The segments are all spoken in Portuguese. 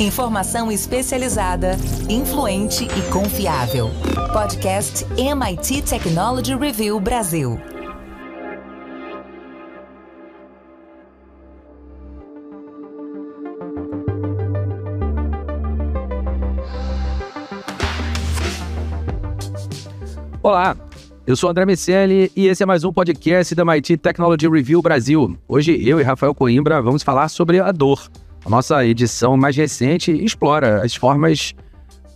Informação especializada, influente e confiável. Podcast MIT Technology Review Brasil. Olá, eu sou André Miceli e esse é mais um podcast da MIT Technology Review Brasil. Hoje eu e Rafael Coimbra vamos falar sobre a dor. A nossa edição mais recente explora as formas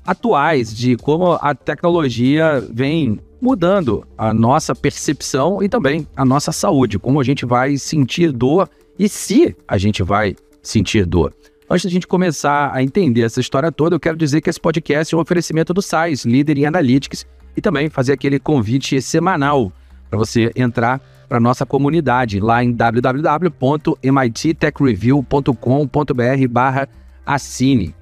atuais de como a tecnologia vem mudando a nossa percepção e também a nossa saúde, como a gente vai sentir dor e se a gente vai sentir dor. Antes da gente começar a entender essa história toda, eu quero dizer que esse podcast é um oferecimento do SAIS, líder em Analytics, e também fazer aquele convite semanal para você entrar para a nossa comunidade lá em www.mittechreview.com.br/assine.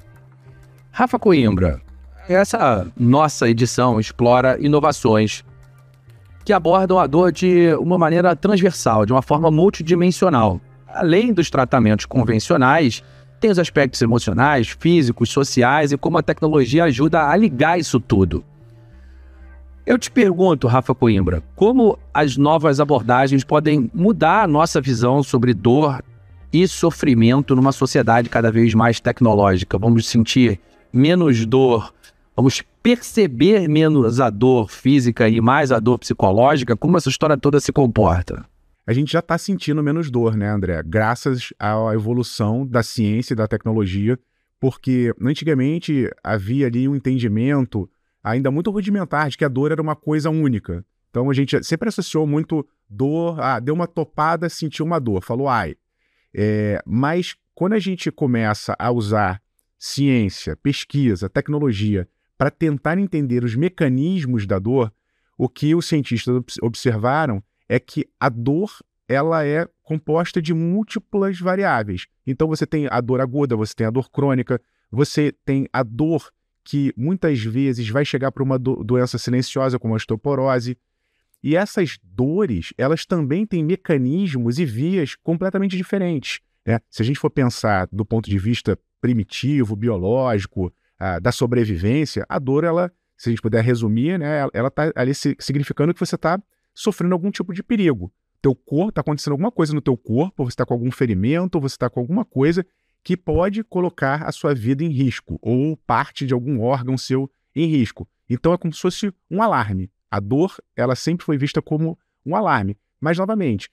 Rafa Coimbra, essa nossa edição explora inovações que abordam a dor de uma maneira transversal, de uma forma multidimensional. Além dos tratamentos convencionais, tem os aspectos emocionais, físicos, sociais e como a tecnologia ajuda a ligar isso tudo. Eu te pergunto, Rafa Coimbra, como as novas abordagens podem mudar a nossa visão sobre dor e sofrimento numa sociedade cada vez mais tecnológica? Vamos sentir menos dor, vamos perceber menos a dor física e mais a dor psicológica? Como essa história toda se comporta? A gente já está sentindo menos dor, né, André? Graças à evolução da ciência e da tecnologia, porque antigamente havia ali um entendimento ainda muito rudimentar de que a dor era uma coisa única. Então a gente sempre associou muito dor, deu uma topada, sentiu uma dor, falou ai. Mas quando a gente começa a usar ciência, pesquisa, tecnologia para tentar entender os mecanismos da dor, o que os cientistas observaram é que a dor ela é composta de múltiplas variáveis. Então você tem a dor aguda, você tem a dor crônica, você tem a dor que muitas vezes vai chegar para uma doença silenciosa como a osteoporose. E essas dores, elas também têm mecanismos e vias completamente diferentes, né? Se a gente for pensar do ponto de vista primitivo, biológico, da sobrevivência, a dor, ela, se a gente puder resumir, né, ela está ali significando que você está sofrendo algum tipo de perigo. Teu corpo, está acontecendo alguma coisa no teu corpo, você está com algum ferimento, você está com alguma coisa que pode colocar a sua vida em risco, ou parte de algum órgão seu em risco. Então é como se fosse um alarme. A dor, ela sempre foi vista como um alarme. Mas, novamente,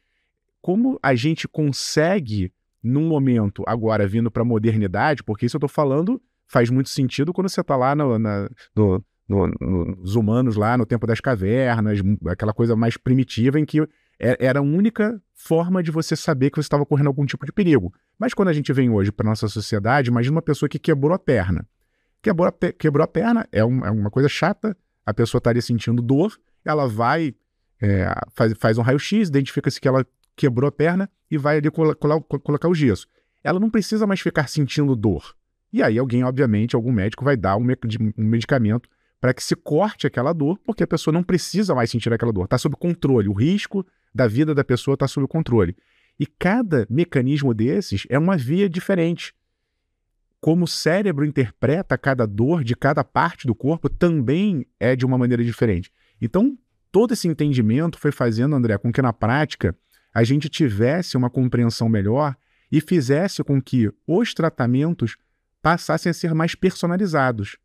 como a gente consegue, num momento agora vindo para a modernidade, porque isso eu estou falando faz muito sentido quando você está lá nos humanos, lá no tempo das cavernas, aquela coisa mais primitiva em que era a única forma de você saber que você estava correndo algum tipo de perigo. Mas quando a gente vem hoje para a nossa sociedade, imagina uma pessoa que quebrou a perna. Quebrou a perna é uma coisa chata, a pessoa estaria sentindo dor, ela vai, faz um raio-x, identifica-se que ela quebrou a perna e vai ali colocar o gesso. Ela não precisa mais ficar sentindo dor. E aí alguém, obviamente, algum médico vai dar um medicamento para que se corte aquela dor, porque a pessoa não precisa mais sentir aquela dor. Está sob controle, o risco da vida da pessoa está sob controle. E cada mecanismo desses é uma via diferente. Como o cérebro interpreta cada dor de cada parte do corpo também é de uma maneira diferente. Então, todo esse entendimento foi fazendo, André, com que na prática a gente tivesse uma compreensão melhor e fizesse com que os tratamentos passassem a ser mais personalizados.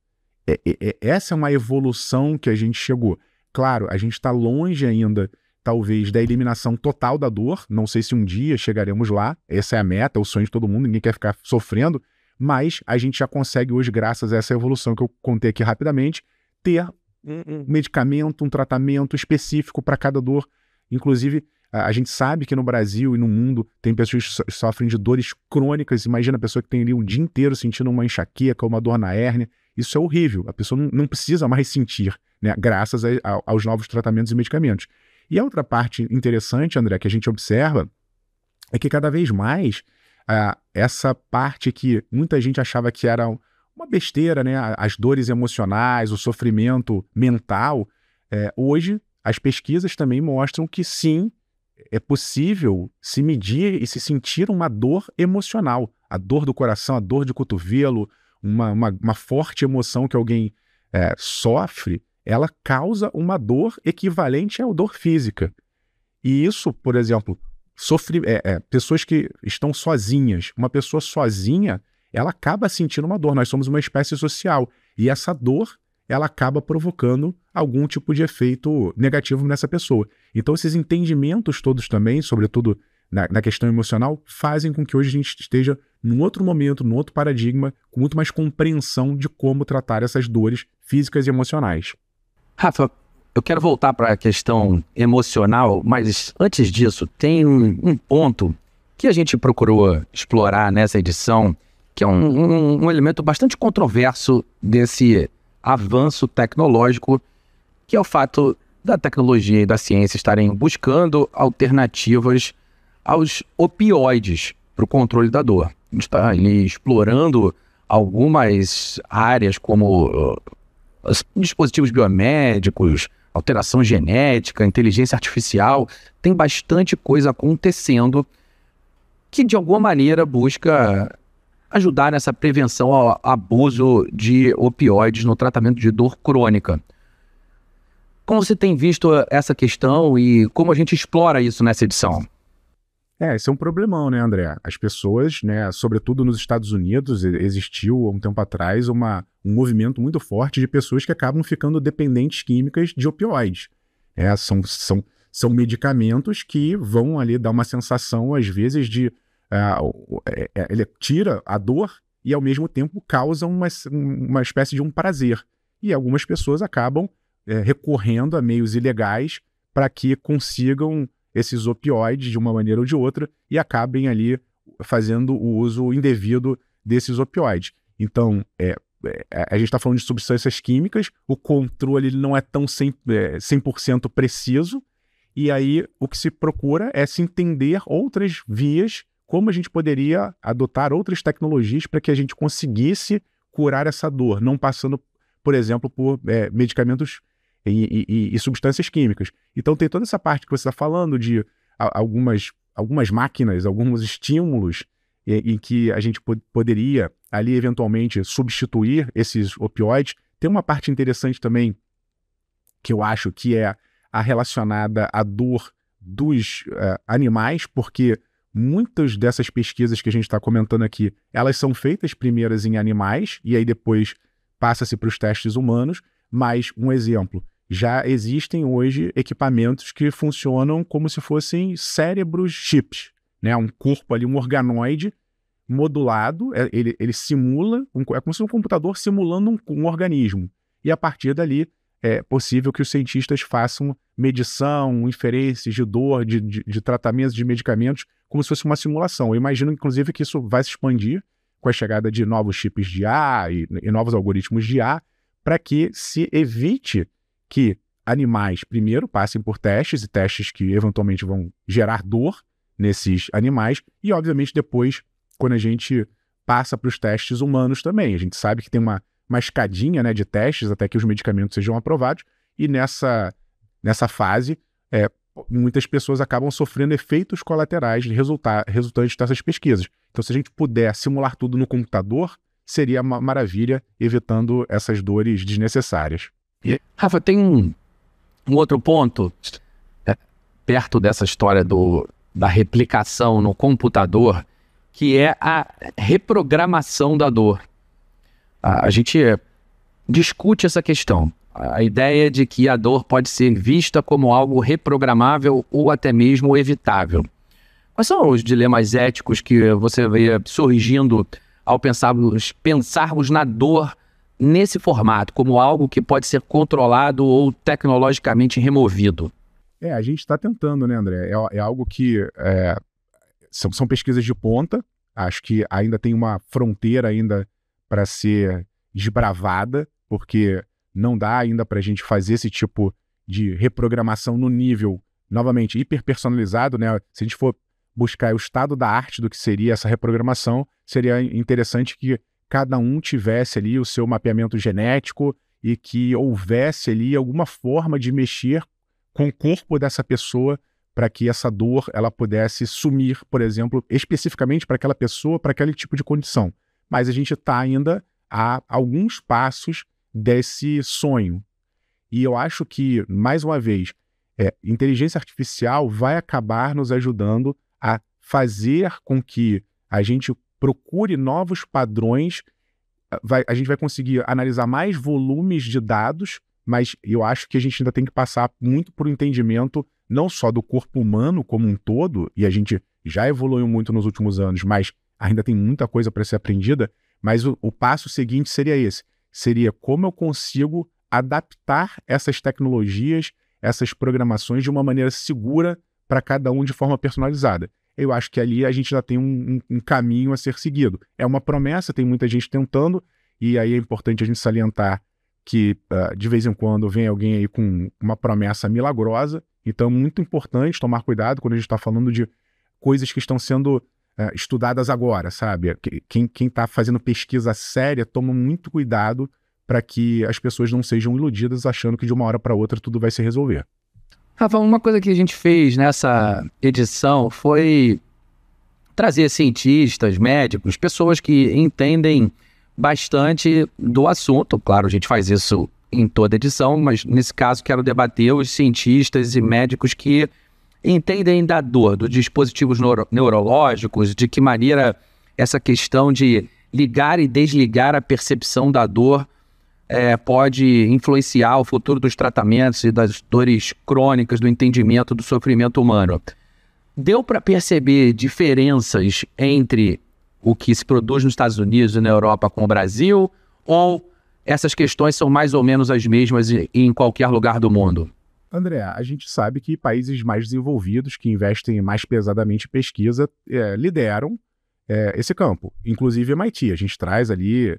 Essa é uma evolução que a gente chegou. Claro, a gente está longe ainda, talvez, da eliminação total da dor. Não sei se um dia chegaremos lá. Essa é a meta, o sonho de todo mundo, ninguém quer ficar sofrendo. Mas a gente já consegue hoje, graças a essa evolução que eu contei aqui rapidamente, ter um medicamento, um tratamento específico para cada dor. Inclusive, a gente sabe que no Brasil e no mundo tem pessoas que sofrem de dores crônicas. Imagina a pessoa que tem ali um dia inteiro sentindo uma enxaqueca, uma dor na hérnia. Isso é horrível. A pessoa não precisa mais sentir, né, graças aos novos tratamentos e medicamentos. E a outra parte interessante, André, que a gente observa é que cada vez mais essa parte que muita gente achava que era uma besteira, né, as dores emocionais, o sofrimento mental, hoje as pesquisas também mostram que sim, é possível se medir e se sentir uma dor emocional. A dor do coração, a dor de cotovelo, uma forte emoção que alguém sofre, ela causa uma dor equivalente à dor física. E isso, por exemplo, pessoas que estão sozinhas, uma pessoa sozinha, ela acaba sentindo uma dor. Nós somos uma espécie social. E essa dor, ela acaba provocando algum tipo de efeito negativo nessa pessoa. Então, esses entendimentos todos também, sobretudo na questão emocional, fazem com que hoje a gente esteja num outro momento, num outro paradigma, com muito mais compreensão de como tratar essas dores físicas e emocionais. Rafa, eu quero voltar para a questão emocional, mas antes disso, tem um ponto que a gente procurou explorar nessa edição, que é um elemento bastante controverso desse avanço tecnológico, que é o fato da tecnologia e da ciência estarem buscando alternativas aos opioides para o controle da dor. A gente está explorando algumas áreas como dispositivos biomédicos, alteração genética, inteligência artificial. Tem bastante coisa acontecendo que, de alguma maneira, busca ajudar nessa prevenção ao abuso de opioides no tratamento de dor crônica. Como você tem visto essa questão e como a gente explora isso nessa edição? Esse é um problemão, né, André? As pessoas, né, sobretudo nos Estados Unidos, existiu há um tempo atrás um movimento muito forte de pessoas que acabam ficando dependentes químicas de opioides. São medicamentos que vão ali dar uma sensação, às vezes, de... ele tira a dor e, ao mesmo tempo, causa uma espécie de um prazer. E algumas pessoas acabam recorrendo a meios ilegais para que consigam esses opioides de uma maneira ou de outra e acabem ali fazendo o uso indevido desses opioides. Então, a gente está falando de substâncias químicas, o controle não é tão 100% preciso, e aí o que se procura é se entender outras vias, como a gente poderia adotar outras tecnologias para que a gente conseguisse curar essa dor, não passando, por exemplo, por medicamentos e substâncias químicas. Então tem toda essa parte que você está falando de algumas máquinas, alguns estímulos em que a gente poderia ali eventualmente substituir esses opioides. Tem uma parte interessante também que eu acho que é a relacionada à dor dos animais, porque muitas dessas pesquisas que a gente está comentando aqui, elas são feitas primeiras em animais e aí depois passa-se para os testes humanos. Mas, um exemplo, já existem hoje equipamentos que funcionam como se fossem cérebros chips, né? Um corpo ali, um organoide modulado, ele simula, é como se um computador simulando um organismo. E a partir dali é possível que os cientistas façam medição, inferências de dor, de tratamentos, de medicamentos, como se fosse uma simulação. Eu imagino, inclusive, que isso vai se expandir com a chegada de novos chips de IA e novos algoritmos de IA, para que se evite que animais, primeiro, passem por testes, e testes que eventualmente vão gerar dor nesses animais, e, obviamente, depois, quando a gente passa para os testes humanos também. A gente sabe que tem uma escadinha, né, de testes até que os medicamentos sejam aprovados, e nessa fase, muitas pessoas acabam sofrendo efeitos colaterais resultantes dessas pesquisas. Então, se a gente puder simular tudo no computador, seria uma maravilha, evitando essas dores desnecessárias. Rafa, tem um outro ponto, perto dessa história da replicação no computador, que é a reprogramação da dor. A gente discute essa questão. A ideia de que a dor pode ser vista como algo reprogramável ou até mesmo evitável. Quais são os dilemas éticos que você vê surgindo ao pensarmos na dor nesse formato, como algo que pode ser controlado ou tecnologicamente removido? A gente está tentando, né, André? É algo que são pesquisas de ponta. Acho que ainda tem uma fronteira ainda para ser desbravada, porque não dá ainda para a gente fazer esse tipo de reprogramação no nível, novamente, hiperpersonalizado, né? Se a gente for buscar o estado da arte do que seria essa reprogramação, seria interessante que cada um tivesse ali o seu mapeamento genético e que houvesse ali alguma forma de mexer com o corpo dessa pessoa para que essa dor ela pudesse sumir, por exemplo, especificamente para aquela pessoa, para aquele tipo de condição. Mas a gente está ainda a alguns passos desse sonho. E eu acho que, mais uma vez, inteligência artificial vai acabar nos ajudando a fazer com que a gente procure novos padrões, a gente vai conseguir analisar mais volumes de dados, mas eu acho que a gente ainda tem que passar muito por um entendimento não só do corpo humano como um todo, e a gente já evoluiu muito nos últimos anos, mas ainda tem muita coisa para ser aprendida, mas o passo seguinte seria esse, seria como eu consigo adaptar essas tecnologias, essas programações de uma maneira segura para cada um de forma personalizada. Eu acho que ali a gente já tem um caminho a ser seguido. É uma promessa, tem muita gente tentando, e aí é importante a gente salientar que de vez em quando vem alguém aí com uma promessa milagrosa, então é muito importante tomar cuidado quando a gente está falando de coisas que estão sendo estudadas agora, sabe? Quem está fazendo pesquisa séria toma muito cuidado para que as pessoas não sejam iludidas achando que de uma hora para outra tudo vai se resolver. Rafa, uma coisa que a gente fez nessa edição foi trazer cientistas, médicos, pessoas que entendem bastante do assunto. Claro, a gente faz isso em toda edição, mas nesse caso quero debater os cientistas e médicos que entendem da dor, dos dispositivos neurológicos, de que maneira essa questão de ligar e desligar a percepção da dor pode influenciar o futuro dos tratamentos e das dores crônicas, do entendimento do sofrimento humano. Deu para perceber diferenças entre o que se produz nos Estados Unidos e na Europa com o Brasil, ou essas questões são mais ou menos as mesmas em qualquer lugar do mundo? André, a gente sabe que países mais desenvolvidos, que investem mais pesadamente em pesquisa, lideram esse campo. Inclusive o MIT. A gente traz ali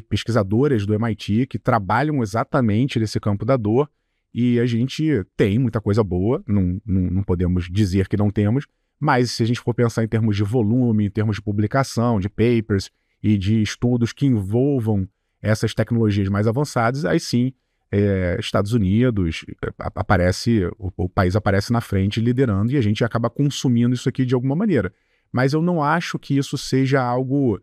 pesquisadoras do MIT que trabalham exatamente nesse campo da dor, e a gente tem muita coisa boa, não podemos dizer que não temos, mas se a gente for pensar em termos de volume, em termos de publicação, de papers e de estudos que envolvam essas tecnologias mais avançadas, aí sim, Estados Unidos o país aparece na frente liderando, e a gente acaba consumindo isso aqui de alguma maneira. Mas eu não acho que isso seja algo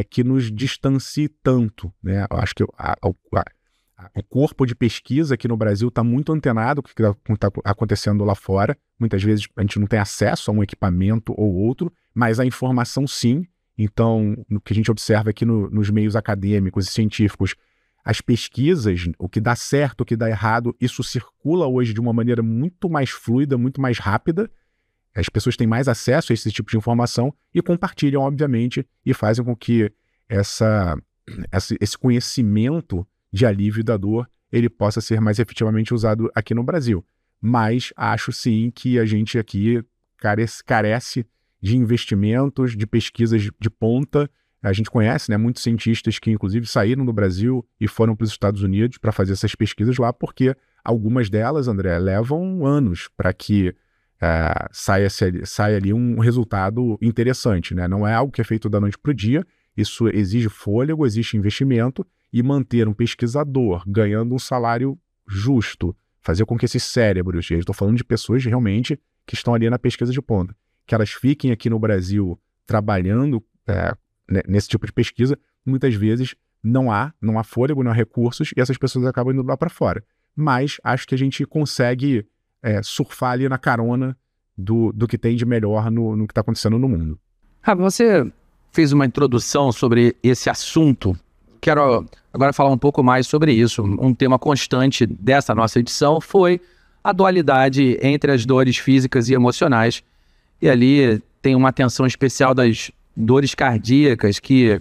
que nos distancie tanto, né? Eu acho que o corpo de pesquisa aqui no Brasil está muito antenado com o que está acontecendo lá fora. Muitas vezes a gente não tem acesso a um equipamento ou outro, mas a informação sim. Então, o que a gente observa aqui nos meios acadêmicos e científicos, as pesquisas, o que dá certo, o que dá errado, isso circula hoje de uma maneira muito mais fluida, muito mais rápida. As pessoas têm mais acesso a esse tipo de informação e compartilham, obviamente, e fazem com que esse conhecimento de alívio da dor ele possa ser mais efetivamente usado aqui no Brasil. Mas acho sim que a gente aqui carece de investimentos, de pesquisas de ponta. A gente conhece, né, muitos cientistas que inclusive saíram do Brasil e foram para os Estados Unidos para fazer essas pesquisas lá, porque algumas delas, André, levam anos para que saia ali um resultado interessante, né? Não é algo que é feito da noite para o dia, isso exige fôlego, existe investimento, e manter um pesquisador ganhando um salário justo, fazer com que esses cérebros, e eu estou falando de pessoas realmente que estão ali na pesquisa de ponta, que elas fiquem aqui no Brasil trabalhando nesse tipo de pesquisa, muitas vezes não há fôlego, não há recursos, e essas pessoas acabam indo lá para fora. Mas acho que a gente consegue surfar ali na carona do que tem de melhor no que está acontecendo no mundo. Você fez uma introdução sobre esse assunto. Quero agora falar um pouco mais sobre isso. Um tema constante dessa nossa edição foi a dualidade entre as dores físicas e emocionais. E ali tem uma atenção especial das dores cardíacas que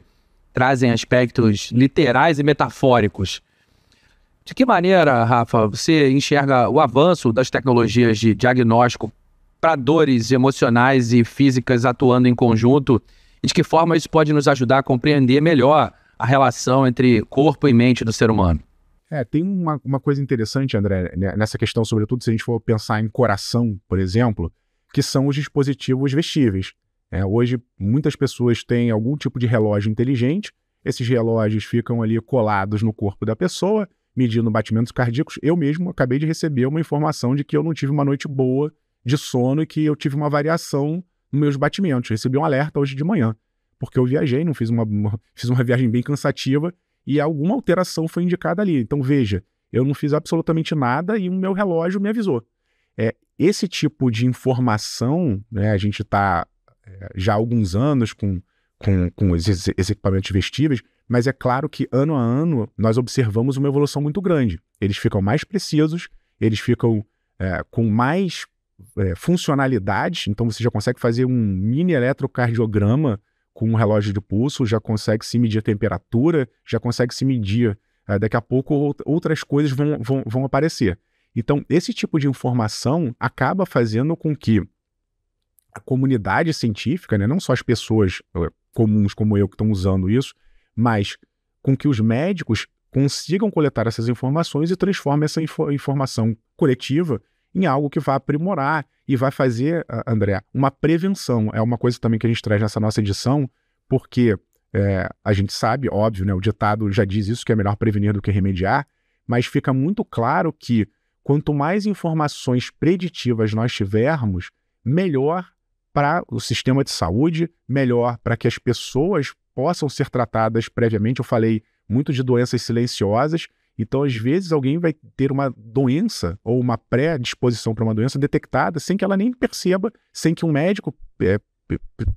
trazem aspectos literais e metafóricos. De que maneira, Rafa, você enxerga o avanço das tecnologias de diagnóstico para dores emocionais e físicas atuando em conjunto, e de que forma isso pode nos ajudar a compreender melhor a relação entre corpo e mente do ser humano? Tem uma coisa interessante, André, nessa questão, sobretudo se a gente for pensar em coração, por exemplo, que são os dispositivos vestíveis. Hoje, muitas pessoas têm algum tipo de relógio inteligente, esses relógios ficam ali colados no corpo da pessoa, medindo batimentos cardíacos. Eu mesmo acabei de receber uma informação de que eu não tive uma noite boa de sono e que eu tive uma variação nos meus batimentos. Recebi um alerta hoje de manhã, porque eu viajei, fiz uma viagem bem cansativa, e alguma alteração foi indicada ali. Então, veja, eu não fiz absolutamente nada e o meu relógio me avisou. Esse tipo de informação, né, a gente está já há alguns anos com esses equipamentos vestíveis, mas é claro que ano a ano nós observamos uma evolução muito grande. Eles ficam mais precisos, eles ficam com mais funcionalidades, então você já consegue fazer um mini eletrocardiograma com um relógio de pulso, já consegue se medir a temperatura, já consegue se medir, daqui a pouco outras coisas vão aparecer. Então, esse tipo de informação acaba fazendo com que a comunidade científica, né, não só as pessoas comuns como eu que estão usando isso, mas com que os médicos consigam coletar essas informações e transformem essa informação coletiva em algo que vai aprimorar e vai fazer, André, uma prevenção. É uma coisa também que a gente traz nessa nossa edição, porque a gente sabe, óbvio, né, o ditado já diz isso, que é melhor prevenir do que remediar, mas fica muito claro que quanto mais informações preditivas nós tivermos, melhor para o sistema de saúde, melhor para que as pessoas possam ser tratadas previamente. Eu falei muito de doenças silenciosas, então às vezes alguém vai ter uma doença ou uma predisposição para uma doença detectada sem que ela nem perceba, sem que um médico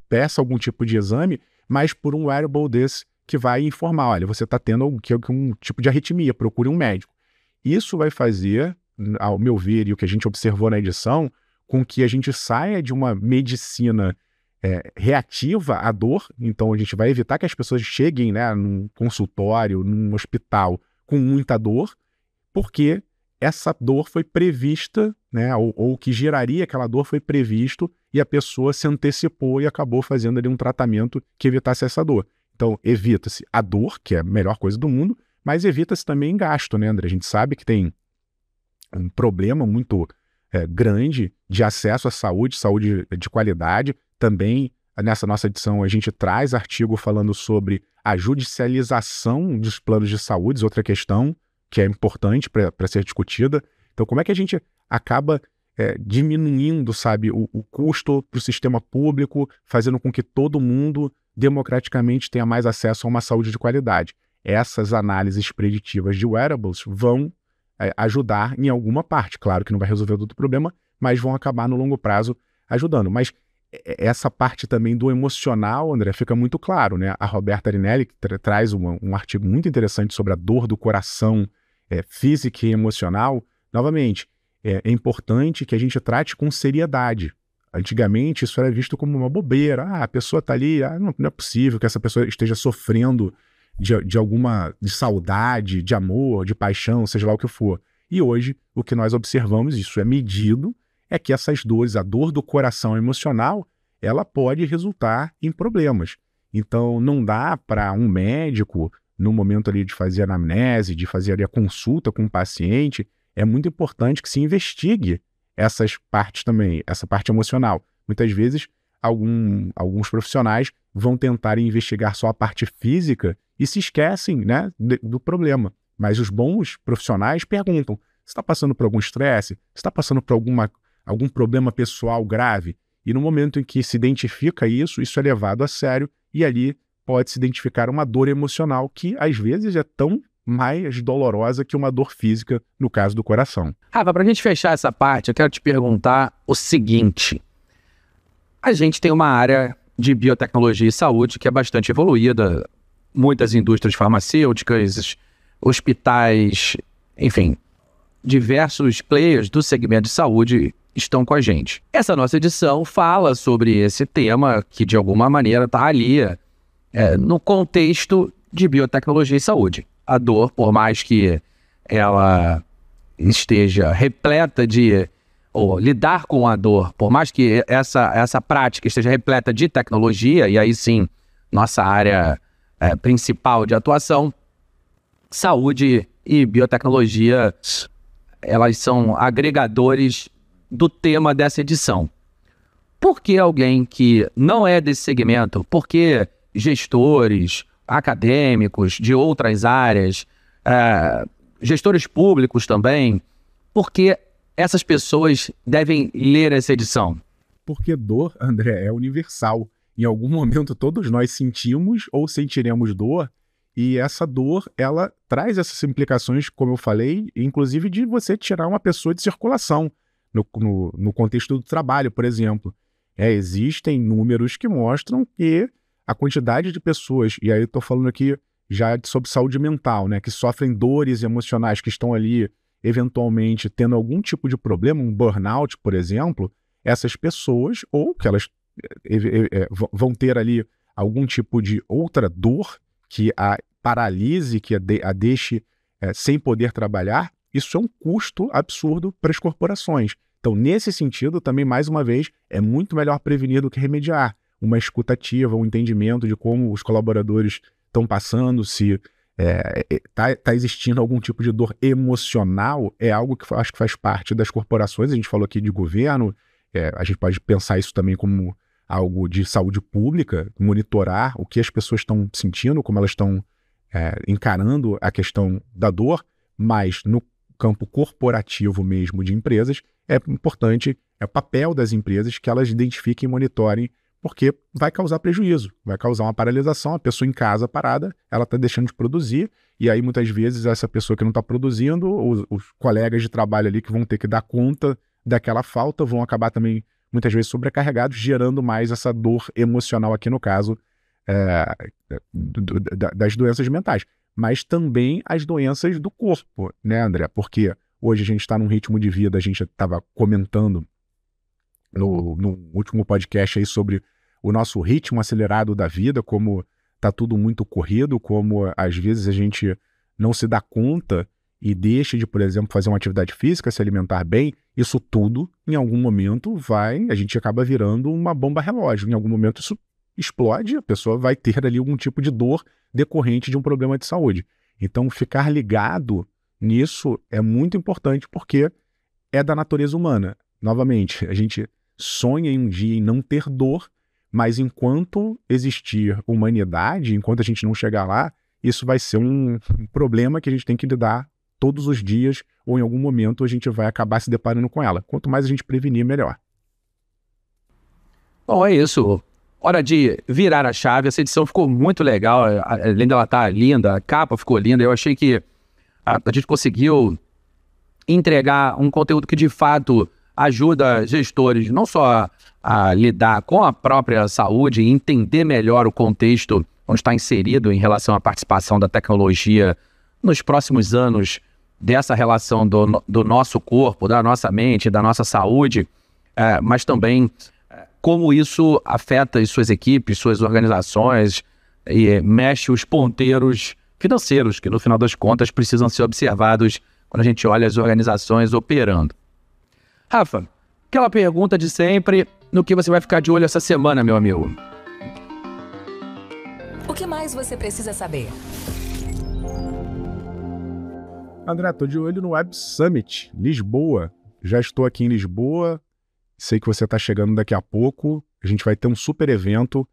peça algum tipo de exame, mas por um wearable desse que vai informar, olha, você está tendo um tipo de arritmia, procure um médico. Isso vai fazer, ao meu ver, e o que a gente observou na edição, com que a gente saia de uma medicina reativa à dor. Então a gente vai evitar que as pessoas cheguem, né, num consultório, num hospital com muita dor, porque essa dor foi prevista, né, ou o que geraria aquela dor foi previsto e a pessoa se antecipou e acabou fazendo ali um tratamento que evitasse essa dor. Então evita-se a dor, que é a melhor coisa do mundo, mas evita-se também gasto, né, André? A gente sabe que tem um problema muito grande de acesso à saúde de qualidade. Também, nessa nossa edição, a gente traz artigo falando sobre a judicialização dos planos de saúde, outra questão que é importante para ser discutida. Então, como é que a gente acaba diminuindo, sabe, o custo para o sistema público, fazendo com que todo mundo democraticamente tenha mais acesso a uma saúde de qualidade? Essas análises preditivas de wearables vão ajudar em alguma parte. Claro que não vai resolver todo o problema, mas vão acabar no longo prazo ajudando. Mas essa parte também do emocional, André, fica muito claro, né? A Roberta Arinelli traz um artigo muito interessante sobre a dor do coração física e emocional. Novamente, é importante que a gente trate com seriedade. Antigamente isso era visto como uma bobeira. A pessoa está ali, não é possível que essa pessoa esteja sofrendo de saudade, de amor, de paixão, seja lá o que for. E hoje, o que nós observamos, isso é medido, é que essas dores, a dor do coração emocional, ela pode resultar em problemas. Então, não dá para um médico, no momento ali de fazer a anamnese, de fazer ali a consulta com o paciente, é muito importante que se investigue essas partes também, essa parte emocional. Muitas vezes, alguns profissionais vão tentar investigar só a parte física e se esquecem, né, do problema. Mas os bons profissionais perguntam, você está passando por algum estresse? Você está passando por algum problema pessoal grave? E no momento em que se identifica isso é levado a sério e ali pode se identificar uma dor emocional que às vezes é tão mais dolorosa que uma dor física, no caso do coração. Rafa, para a gente fechar essa parte, eu quero te perguntar o seguinte. A gente tem uma área de biotecnologia e saúde que é bastante evoluída, muitas indústrias farmacêuticas, hospitais, enfim, diversos players do segmento de saúde estão com a gente. Essa nossa edição fala sobre esse tema que de alguma maneira está ali no contexto de biotecnologia e saúde. A dor, por mais que ela esteja repleta ou lidar com a dor, por mais que essa prática esteja repleta de tecnologia, e aí sim, nossa área principal de atuação, saúde e biotecnologia, elas são agregadores do tema dessa edição. Por que alguém que não é desse segmento, por que gestores, acadêmicos de outras áreas, gestores públicos também, por que essas pessoas devem ler essa edição? Porque dor, André, é universal. Em algum momento todos nós sentimos ou sentiremos dor E essa dor, ela traz essas implicações, como eu falei, inclusive de você tirar uma pessoa de circulação no contexto do trabalho, por exemplo. Existem números que mostram que a quantidade de pessoas, e aí eu estou falando aqui já sobre saúde mental, né, que sofrem dores emocionais, que estão ali eventualmente tendo algum tipo de problema, um burnout, por exemplo, essas pessoas, ou que elas vão ter ali algum tipo de outra dor que a paralise, que a deixe sem poder trabalhar, isso é um custo absurdo para as corporações. Então, nesse sentido, também, mais uma vez, é muito melhor prevenir do que remediar. Uma escuta ativa, um entendimento de como os colaboradores estão passando, se tá existindo algum tipo de dor emocional, é algo que acho que faz parte das corporações. A gente falou aqui de governo, a gente pode pensar isso também como algo de saúde pública, monitorar o que as pessoas estão sentindo, como elas estão encarando a questão da dor, mas no campo corporativo mesmo de empresas, é importante, é o papel das empresas que elas identifiquem e monitorem, porque vai causar prejuízo, vai causar uma paralisação, a pessoa em casa parada, ela está deixando de produzir, e aí muitas vezes essa pessoa que não está produzindo, os colegas de trabalho ali que vão ter que dar conta daquela falta, vão acabar também muitas vezes sobrecarregados, gerando mais essa dor emocional aqui no caso das doenças mentais. Mas também as doenças do corpo, né, André? Porque hoje a gente está num ritmo de vida, a gente estava comentando no último podcast aí sobre o nosso ritmo acelerado da vida, como está tudo muito corrido, como às vezes a gente não se dá conta e deixa de, por exemplo, fazer uma atividade física, se alimentar bem. Isso tudo, em algum momento, a gente acaba virando uma bomba relógio. Em algum momento isso explode, a pessoa vai ter ali algum tipo de dor decorrente de um problema de saúde. Então, ficar ligado nisso é muito importante porque é da natureza humana. Novamente, a gente sonha em um dia em não ter dor, mas enquanto existir humanidade, enquanto a gente não chegar lá, isso vai ser um problema que a gente tem que lidar todos os dias, ou em algum momento a gente vai acabar se deparando com ela. Quanto mais a gente prevenir, melhor. Bom, é isso. Hora de virar a chave. Essa edição ficou muito legal, além dela estar linda, a capa ficou linda. Eu achei que a gente conseguiu entregar um conteúdo que de fato ajuda gestores não só a lidar com a própria saúde e entender melhor o contexto onde está inserido em relação à participação da tecnologia nos próximos anos dessa relação do nosso corpo, da nossa mente, da nossa saúde, mas também como isso afeta as suas equipes, suas organizações e mexe os ponteiros financeiros, que no final das contas precisam ser observados quando a gente olha as organizações operando. Rafa, aquela pergunta de sempre, no que você vai ficar de olho essa semana, meu amigo? O que mais você precisa saber? André, estou de olho no Web Summit, Lisboa. Já estou aqui em Lisboa, sei que você está chegando daqui a pouco. A gente vai ter um super evento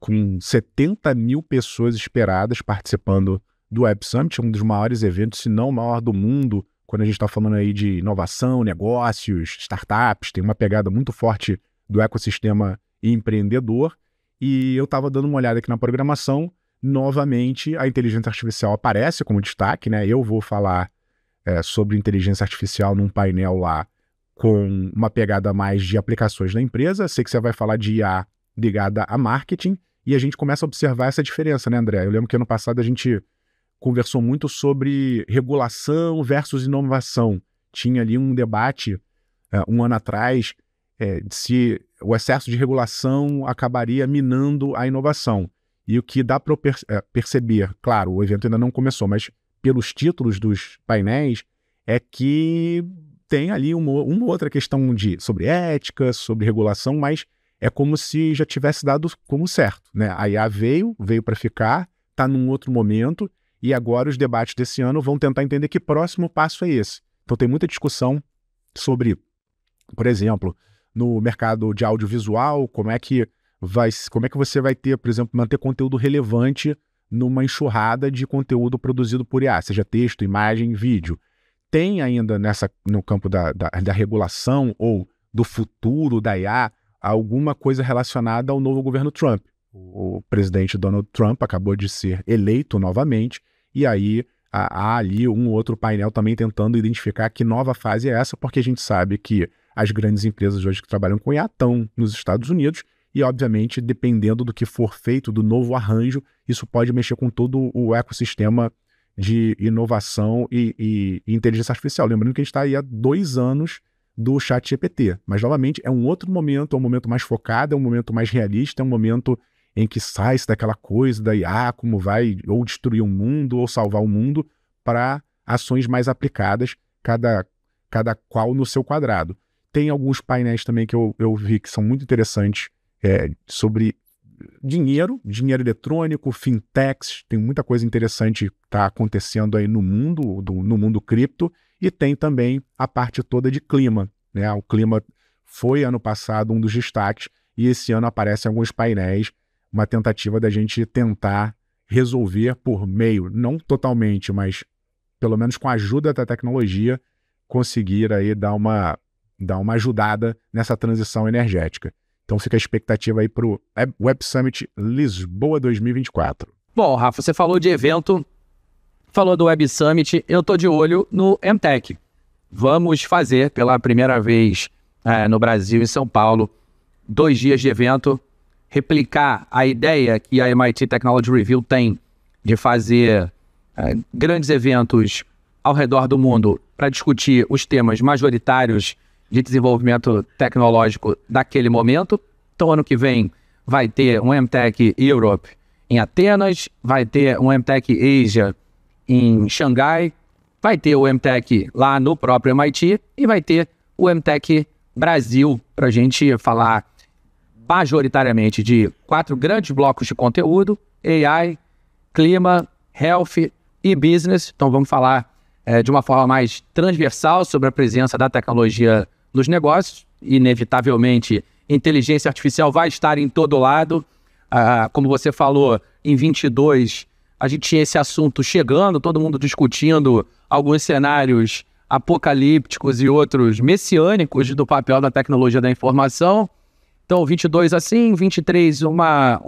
com 70 mil pessoas esperadas participando do Web Summit, um dos maiores eventos, se não o maior do mundo, quando a gente está falando aí de inovação, negócios, startups, tem uma pegada muito forte do ecossistema empreendedor. E eu estava dando uma olhada aqui na programação, novamente a inteligência artificial aparece como destaque, né? Eu vou falar sobre inteligência artificial num painel lá com uma pegada mais de aplicações na empresa. Sei que você vai falar de IA ligada a marketing e a gente começa a observar essa diferença, né, André? Eu lembro que ano passado a gente conversou muito sobre regulação versus inovação. Tinha ali um debate um ano atrás se o excesso de regulação acabaria minando a inovação. E o que dá para perceber, claro, o evento ainda não começou, mas pelos títulos dos painéis, é que tem ali uma outra questão sobre ética, sobre regulação, mas é como se já tivesse dado como certo, né? A IA veio para ficar, está num outro momento, e agora os debates desse ano vão tentar entender que próximo passo é esse. Então tem muita discussão sobre, por exemplo, no mercado de audiovisual, como é que você vai ter, por exemplo, manter conteúdo relevante numa enxurrada de conteúdo produzido por IA, seja texto, imagem, vídeo. Tem ainda no campo da regulação ou do futuro da IA alguma coisa relacionada ao novo governo Trump. O presidente Donald Trump acabou de ser eleito novamente, e aí há ali um outro painel também tentando identificar que nova fase é essa, porque a gente sabe que as grandes empresas hoje que trabalham com IA estão nos Estados Unidos e, obviamente, dependendo do que for feito, do novo arranjo, isso pode mexer com todo o ecossistema de inovação e inteligência artificial. Lembrando que a gente está aí há 2 anos do ChatGPT, mas, novamente, é um outro momento, é um momento mais focado, é um momento mais realista, é um momento em que sai-se daquela coisa da IA, como vai ou destruir o mundo ou salvar o mundo, para ações mais aplicadas, cada qual no seu quadrado. Tem alguns painéis também que eu vi que são muito interessantes sobre dinheiro eletrônico, fintechs, tem muita coisa interessante que está acontecendo aí no mundo cripto, e tem também a parte toda de clima, né? O clima foi ano passado um dos destaques, e esse ano aparecem alguns painéis, uma tentativa da gente tentar resolver por meio, não totalmente, mas pelo menos com a ajuda da tecnologia, conseguir aí dar uma ajudada nessa transição energética. Então fica a expectativa aí para o Web Summit Lisboa 2024. Bom, Rafa, você falou de evento, falou do Web Summit, eu estou de olho no MTech. Vamos fazer pela primeira vez no Brasil, em São Paulo, 2 dias de evento, replicar a ideia que a MIT Technology Review tem de fazer grandes eventos ao redor do mundo para discutir os temas majoritários de desenvolvimento tecnológico daquele momento. Então, ano que vem vai ter um MTech Europe em Atenas, vai ter um MTech Asia em Xangai, vai ter o MTech lá no próprio MIT e vai ter o MTech Brasil para a gente falar majoritariamente de 4 grandes blocos de conteúdo: AI, clima, health e business. Então vamos falar de uma forma mais transversal sobre a presença da tecnologia nos negócios. Inevitavelmente, inteligência artificial vai estar em todo lado. Como você falou, em 22 a gente tinha esse assunto chegando, todo mundo discutindo alguns cenários apocalípticos e outros messiânicos do papel da tecnologia da informação. Então, 22 assim, 23 uma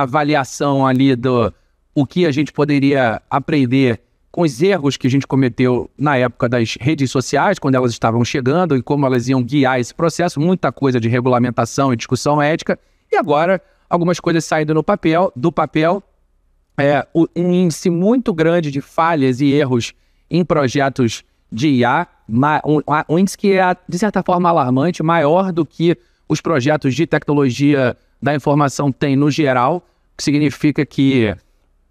avaliação ali do o que a gente poderia aprender com os erros que a gente cometeu na época das redes sociais, quando elas estavam chegando e como elas iam guiar esse processo, muita coisa de regulamentação e discussão ética, e agora algumas coisas saindo do papel, um índice muito grande de falhas e erros em projetos de IA, um índice que é, de certa forma, alarmante, maior do que os projetos de tecnologia da informação têm no geral, que significa que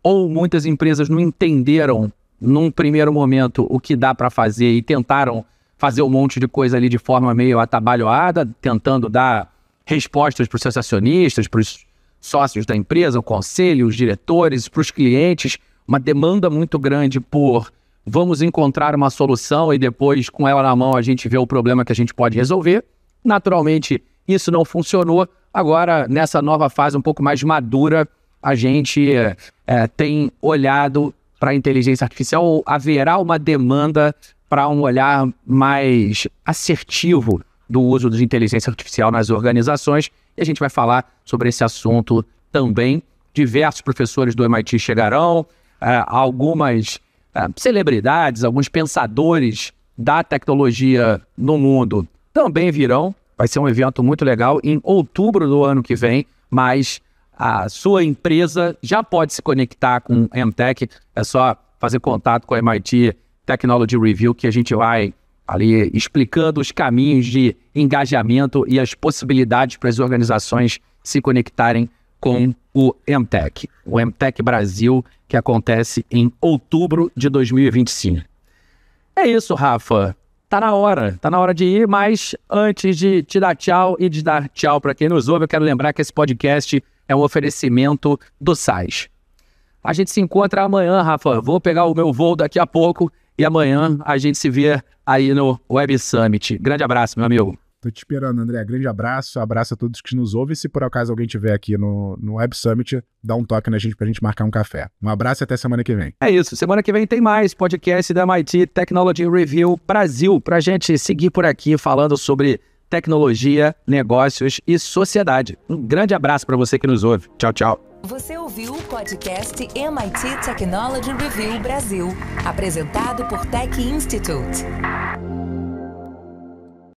ou muitas empresas não entenderam num primeiro momento o que dá para fazer e tentaram fazer um monte de coisa ali de forma meio atabalhoada, tentando dar respostas para os seus acionistas, para os sócios da empresa, o conselho, os diretores, para os clientes, uma demanda muito grande por vamos encontrar uma solução e depois com ela na mão a gente vê o problema que a gente pode resolver. Naturalmente, isso não funcionou. Agora, nessa nova fase um pouco mais madura, a gente tem olhado para a inteligência artificial, ou haverá uma demanda para um olhar mais assertivo do uso de inteligência artificial nas organizações, e a gente vai falar sobre esse assunto também. Diversos professores do MIT chegarão, algumas celebridades, alguns pensadores da tecnologia no mundo também virão. Vai ser um evento muito legal em outubro do ano que vem, mas a sua empresa já pode se conectar com o MTech, é só fazer contato com a MIT Technology Review que a gente vai ali explicando os caminhos de engajamento e as possibilidades para as organizações se conectarem com o MTech. O MTech Brasil, que acontece em outubro de 2025. É isso, Rafa. Tá na hora de ir, mas antes de te dar tchau e de dar tchau para quem nos ouve, eu quero lembrar que esse podcast é um oferecimento do SAIS. A gente se encontra amanhã, Rafa. Vou pegar o meu voo daqui a pouco e amanhã a gente se vê aí no Web Summit. Grande abraço, meu amigo. Tô te esperando, André. Grande abraço. Abraço a todos que nos ouvem. Se por acaso alguém estiver aqui no Web Summit, dá um toque na gente pra gente marcar um café. Um abraço e até semana que vem. É isso. Semana que vem tem mais podcast da MIT Technology Review Brasil pra gente seguir por aqui falando sobre tecnologia, negócios e sociedade. Um grande abraço para você que nos ouve. Tchau, tchau. Você ouviu o podcast MIT Technology Review Brasil, apresentado por Tech Institute.